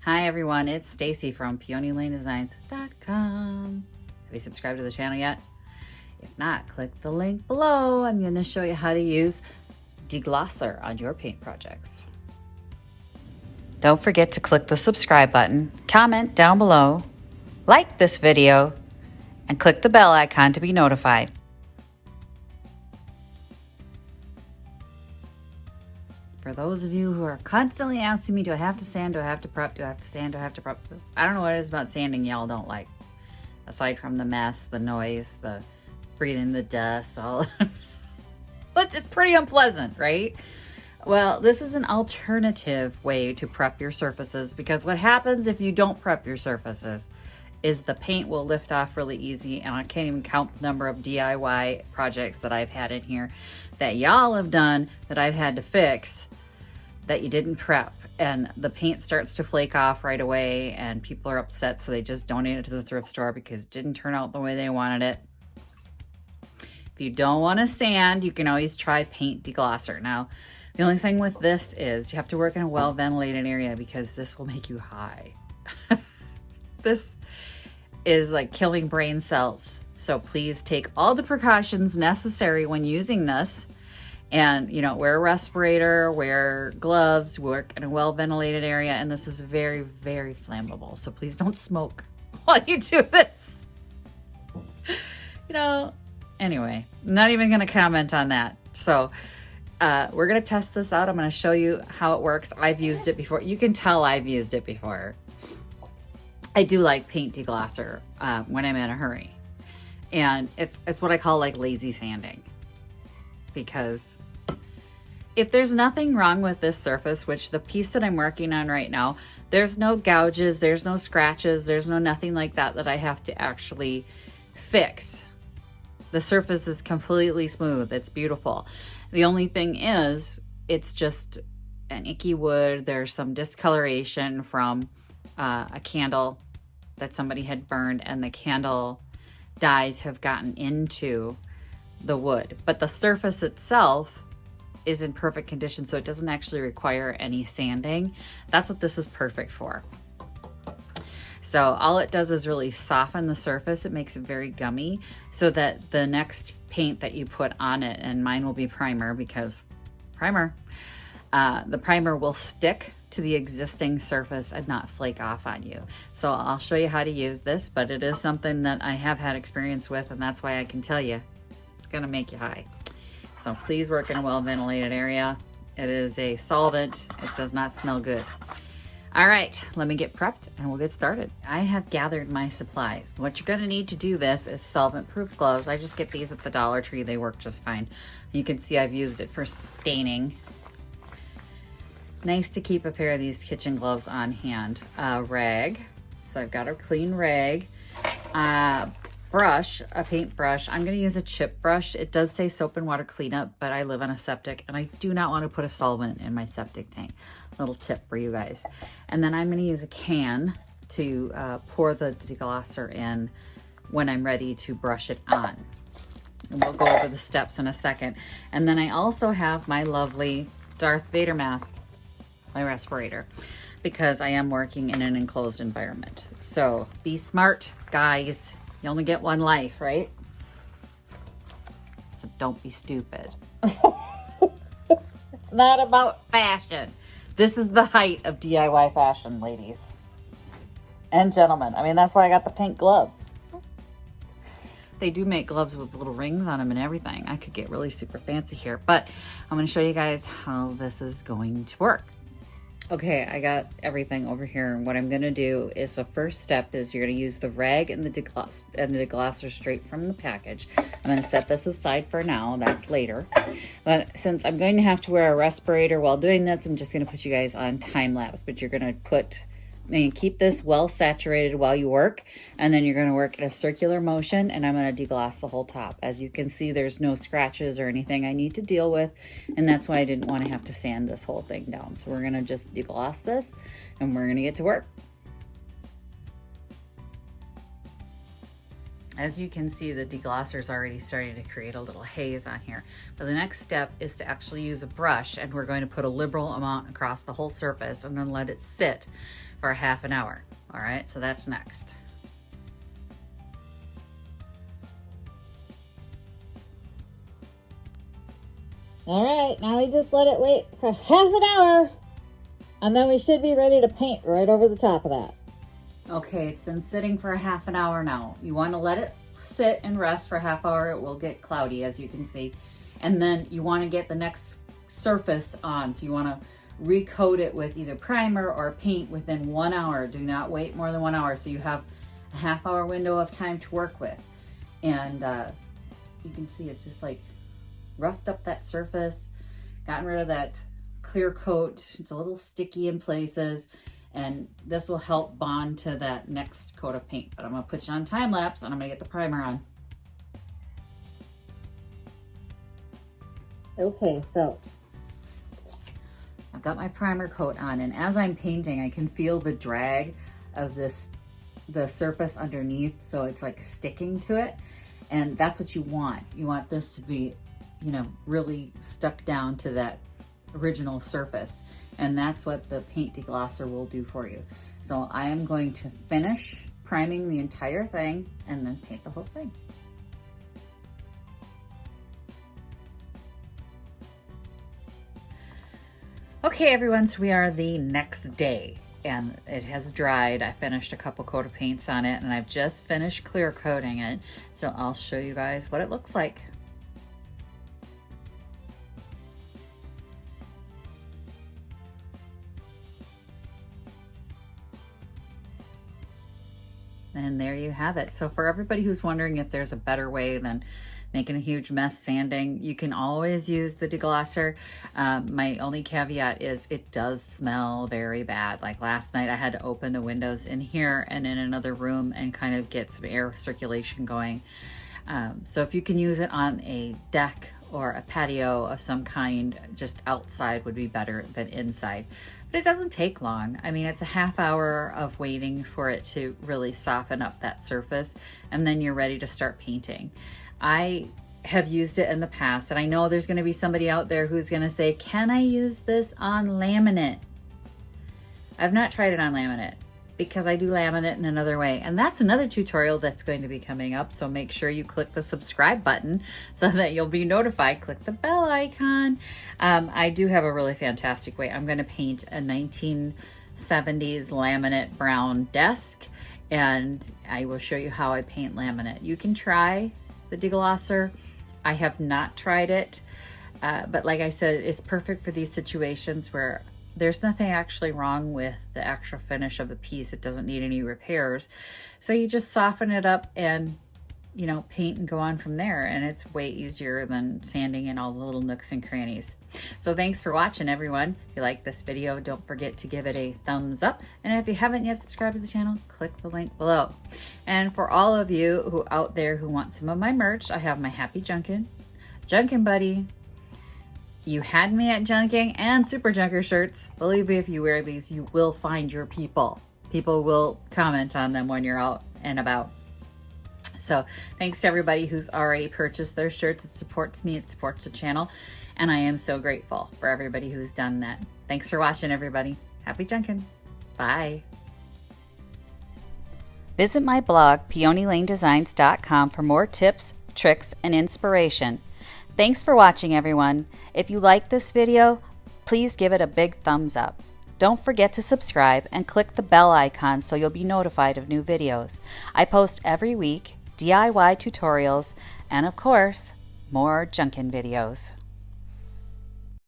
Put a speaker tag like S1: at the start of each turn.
S1: Hi everyone, it's Stacy from PeonyLaneDesigns.com. Have you subscribed to the channel yet? If not, click the link below. I'm going to show you how to use Deglosser on your paint projects. Don't forget to click the subscribe button, comment down below, like this video, and click the bell icon to be notified. For those of you who are constantly asking me, do I have to sand, do I have to prep, do I have to sand, do I have to prep? I don't know what it is about sanding y'all don't like. Aside from the mess, the noise, the breathing the dust, all. But it's pretty unpleasant, right? Well, this is an alternative way to prep your surfaces, because what happens if you don't prep your surfaces is the paint will lift off really easy, and I can't even count the number of DIY projects that I've had in here that y'all have done that I've had to fix that you didn't prep, and the paint starts to flake off right away and people are upset, so they just donate it to the thrift store because it didn't turn out the way they wanted it. If you don't want to sand, you can always try Paint Deglosser. Now, the only thing with this is you have to work in a well-ventilated area because this will make you high. This is like killing brain cells. So please take all the precautions necessary when using this. And, you know, wear a respirator, wear gloves, work in a well-ventilated area. And this is very, very flammable. So please don't smoke while you do this. You know, anyway, I'm not even going to comment on that. So we're going to test this out. I'm going to show you how it works. I've used it before. You can tell I've used it before. I do like Paint Deglosser when I'm in a hurry. And it's what I call like lazy sanding. Because if there's nothing wrong with this surface, which the piece that I'm working on right now, there's no gouges, there's no scratches, there's no nothing like that that I have to actually fix. The surface is completely smooth. It's beautiful. The only thing is, it's just an icky wood. There's some discoloration from a candle that somebody had burned, and the candle dyes have gotten into the wood, but the surface itself is in perfect condition, so it doesn't actually require any sanding. That's what this is perfect for. So all it does is really soften the surface. It makes it very gummy so that the next paint that you put on it, and mine will be primer because the primer will stick to the existing surface and not flake off on you. So I'll show you how to use this, but it is something that I have had experience with, and that's why I can tell you it's gonna make you high. So please work in a well-ventilated area. It is a solvent. It does not smell good. All right, let me get prepped and we'll get started. I have gathered my supplies. What you're gonna need to do this is solvent-proof gloves. I just get these at the Dollar Tree. They work just fine. You can see I've used it for staining. Nice to keep a pair of these kitchen gloves on hand. Rag. So I've got a clean rag. Brush, a paint brush. I'm going to use a chip brush. It does say soap and water cleanup, but I live on a septic and I do not want to put a solvent in my septic tank. Little tip for you guys. And then I'm going to use a can to pour the deglosser in when I'm ready to brush it on. And we'll go over the steps in a second. And then I also have my lovely Darth Vader mask, my respirator, because I am working in an enclosed environment. So be smart, guys. You only get one life, right? So don't be stupid. It's not about fashion. This is the height of DIY fashion, ladies and gentlemen. I mean, that's why I got the pink gloves. They do make gloves with little rings on them and everything. I could get really super fancy here, but I'm going to show you guys how this is going to work. Okay, I got everything over here, and what I'm going to do is the first step is you're going to use the rag and the deglosser straight from the package. I'm going to set this aside for now. That's later. But since I'm going to have to wear a respirator while doing this, I'm just going to put you guys on time lapse. But you're going to keep this well saturated while you work, and then you're going to work in a circular motion, and I'm going to degloss the whole top. As you can see, there's no scratches or anything I need to deal with, and that's why I didn't want to have to sand this whole thing down. So we're going to just degloss this, and we're going to get to work. As you can see, the deglosser is already starting to create a little haze on here. But the next step is to actually use a brush, and we're going to put a liberal amount across the whole surface and then let it sit for a half an hour. All right, so that's next.
S2: All right, now we just let it wait for half an hour, and then we should be ready to paint right over the top of that.
S1: Okay, it's been sitting for a half an hour now. You want to let it sit and rest for a half hour. It will get cloudy, as you can see. And then you want to get the next surface on. So you want to recoat it with either primer or paint within 1 hour. Do not wait more than 1 hour. So you have a half hour window of time to work with. And you can see it's just like roughed up that surface, gotten rid of that clear coat. It's a little sticky in places. And this will help bond to that next coat of paint. But I'm gonna put you on time lapse and I'm gonna get the primer on.
S2: Okay, so
S1: I've got my primer coat on, and as I'm painting, I can feel the drag of the surface underneath, so it's like sticking to it. And that's what you want. You want this to be, you know, really stuck down to that original surface. And that's what the paint deglosser will do for you. So I am going to finish priming the entire thing and then paint the whole thing. Okay everyone, so we are the next day and it has dried. I finished a couple coat of paints on it and I've just finished clear coating it. So I'll show you guys what it looks like. And there you have it. So for everybody who's wondering if there's a better way than making a huge mess sanding, you can always use the deglosser. My only caveat is it does smell very bad. Like last night I had to open the windows in here and in another room and kind of get some air circulation going. So if you can use it on a deck or a patio of some kind, just outside would be better than inside. But it doesn't take long. I mean, it's a half hour of waiting for it to really soften up that surface, and then you're ready to start painting. I have used it in the past, and I know there's gonna be somebody out there who's gonna say, can I use this on laminate? I've not tried it on laminate because I do laminate in another way. And that's another tutorial that's going to be coming up. So make sure you click the subscribe button so that you'll be notified. Click the bell icon. I do have a really fantastic way. I'm gonna paint a 1970s laminate brown desk, and I will show you how I paint laminate. You can try the deglosser. I have not tried it, but like I said, it's perfect for these situations where there's nothing actually wrong with the actual finish of the piece. It doesn't need any repairs. So you just soften it up and, you know, paint and go on from there. And it's way easier than sanding in all the little nooks and crannies. So thanks for watching, everyone. If you like this video, don't forget to give it a thumbs up. And if you haven't yet subscribed to the channel, click the link below. And for all of you who out there who want some of my merch, I have my Happy Junkin' Buddy, You Had Me at Junking, and Super Junker shirts. Believe me, if you wear these, you will find your people. People will comment on them when you're out and about. So thanks to everybody who's already purchased their shirts. It supports me, it supports the channel, and I am so grateful for everybody who's done that. Thanks for watching, everybody. Happy Junkin'. Bye. Visit my blog, peonylanedesigns.com, for more tips, tricks, and inspiration. Thanks for watching, everyone. If you like this video, please give it a big thumbs up. Don't forget to subscribe and click the bell icon so you'll be notified of new videos. I post every week DIY tutorials and, of course, more junkin' videos.